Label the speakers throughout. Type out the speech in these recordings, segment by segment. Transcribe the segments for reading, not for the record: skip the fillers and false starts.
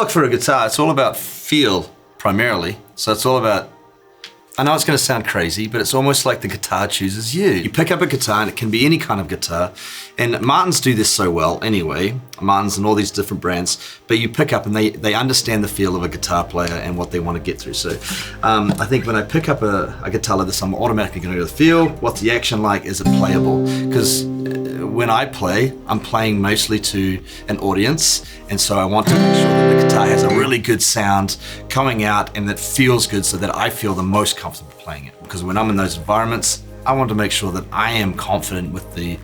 Speaker 1: look for a guitar, it's all about feel primarily. So it's all about, I know it's going to sound crazy, but it's almost like the guitar chooses you. You pick up a guitar, and it can be any kind of guitar, and Martins do this so well anyway, Martins and all these different brands, but you pick up and they understand the feel of a guitar player and what they want to get through. So I think when I pick up a guitar like this, I'm automatically going to go to the feel. What's the action like? Is it playable? Because when I play, I'm playing mostly to an audience, and so I want to make sure that the guitar has a really good sound coming out and that feels good so that I feel the most comfortable playing it. Because when I'm in those environments, I want to make sure that I am confident with the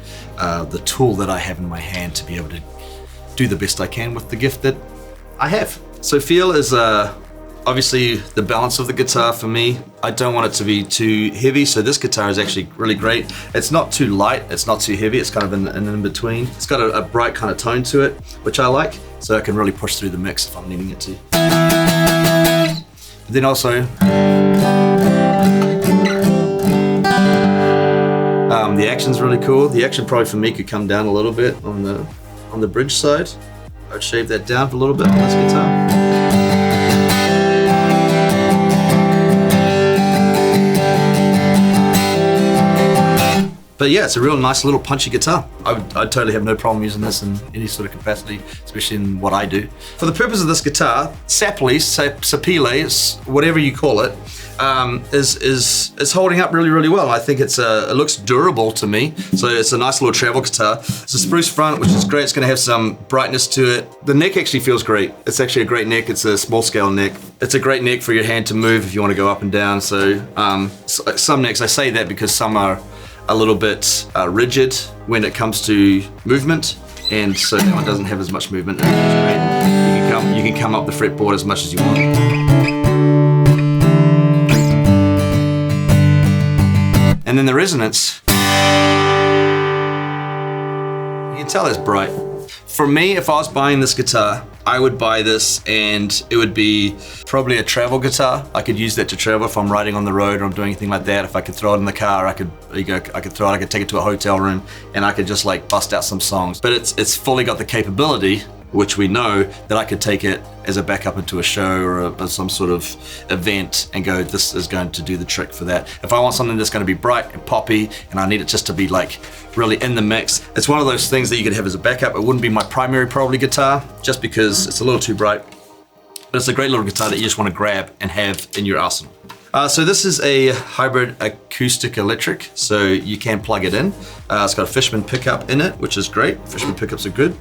Speaker 1: tool that I have in my hand to be able to do the best I can with the gift that I have. So feel is obviously the balance of the guitar for me. I don't want it to be too heavy, so this guitar is actually really great. It's not too light, it's not too heavy, it's kind of in between. It's got a bright kind of tone to it, which I like, so I can really push through the mix if I'm needing it to. But then also, the action's really cool. The action probably for me could come down a little bit on the bridge side. I'd shave that down for a little bit on this guitar. But yeah, it's a real nice little punchy guitar. I'd totally have no problem using this in any sort of capacity, especially in what I do. For the purpose of this guitar, Sapele, whatever you call it, is holding up really, really well. I think it looks durable to me. So it's a nice little travel guitar. It's a spruce front, which is great. It's gonna have some brightness to it. The neck actually feels great. It's actually a great neck. It's a small scale neck. It's a great neck for your hand to move if you wanna go up and down. So some necks, I say that because some are a little bit rigid when it comes to movement, and so that one doesn't have as much movement. And it's great. You can come up the fretboard as much as you want. And then the resonance, you can tell it's bright. For me, if I was buying this guitar, I would buy this and it would be probably a travel guitar. I could use that to travel if I'm riding on the road or I'm doing anything like that. If I could throw it in the car, I could take it to a hotel room and I could just like bust out some songs. But it's fully got the capability, which we know, that I could take it as a backup into a show or some sort of event and go, this is going to do the trick for that. If I want something that's going to be bright and poppy and I need it just to be like really in the mix, it's one of those things that you could have as a backup. It wouldn't be my primary probably guitar just because it's a little too bright, but it's a great little guitar that you just want to grab and have in your arsenal. So this is a hybrid acoustic-electric, so you can plug it in. It's got a Fishman pickup in it, which is great. Fishman pickups are good.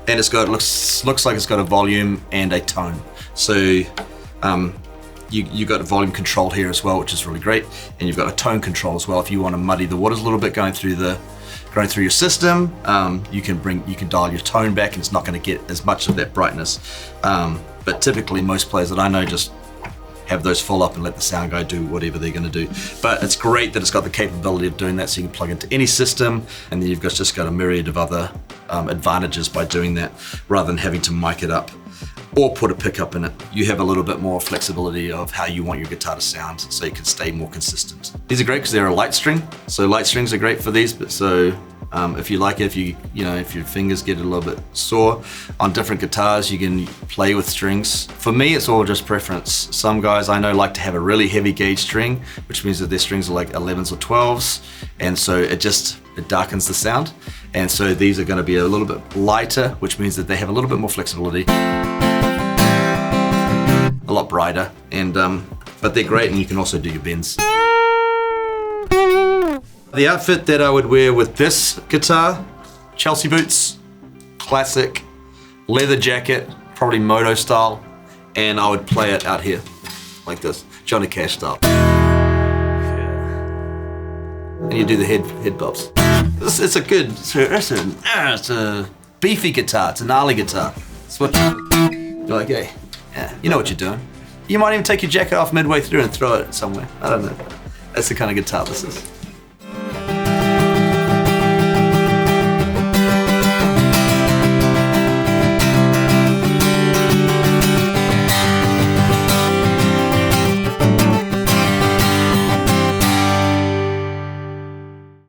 Speaker 1: And looks like it's got a volume and a tone. So you got volume control here as well, which is really great. And you've got a tone control as well. If you want to muddy the waters a little bit going through your system, you can dial your tone back and it's not going to get as much of that brightness. But typically most players that I know just have those full up and let the sound guy do whatever they're going to do. But it's great that it's got the capability of doing that, so you can plug into any system, and then you've just got a myriad of other advantages by doing that, rather than having to mic it up or put a pickup in it. You have a little bit more flexibility of how you want your guitar to sound, so you can stay more consistent. These are great because they're a light string, so light strings are great for these. But so if you like it, if your fingers get a little bit sore on different guitars, you can play with strings. For me, it's all just preference. Some guys I know like to have a really heavy gauge string, which means that their strings are like 11s or 12s, and so it darkens the sound. And so these are going to be a little bit lighter, which means that they have a little bit more flexibility, a lot brighter, and but they're great, and you can also do your bends. The outfit that I would wear with this guitar, Chelsea boots, classic, leather jacket, probably moto style, and I would play it out here, like this, Johnny Cash style. And you do the head bobs. It's a beefy guitar, it's a gnarly guitar. It's what you're like, hey, yeah, you know what you're doing. You might even take your jacket off midway through and throw it somewhere, I don't know. That's the kind of guitar this is.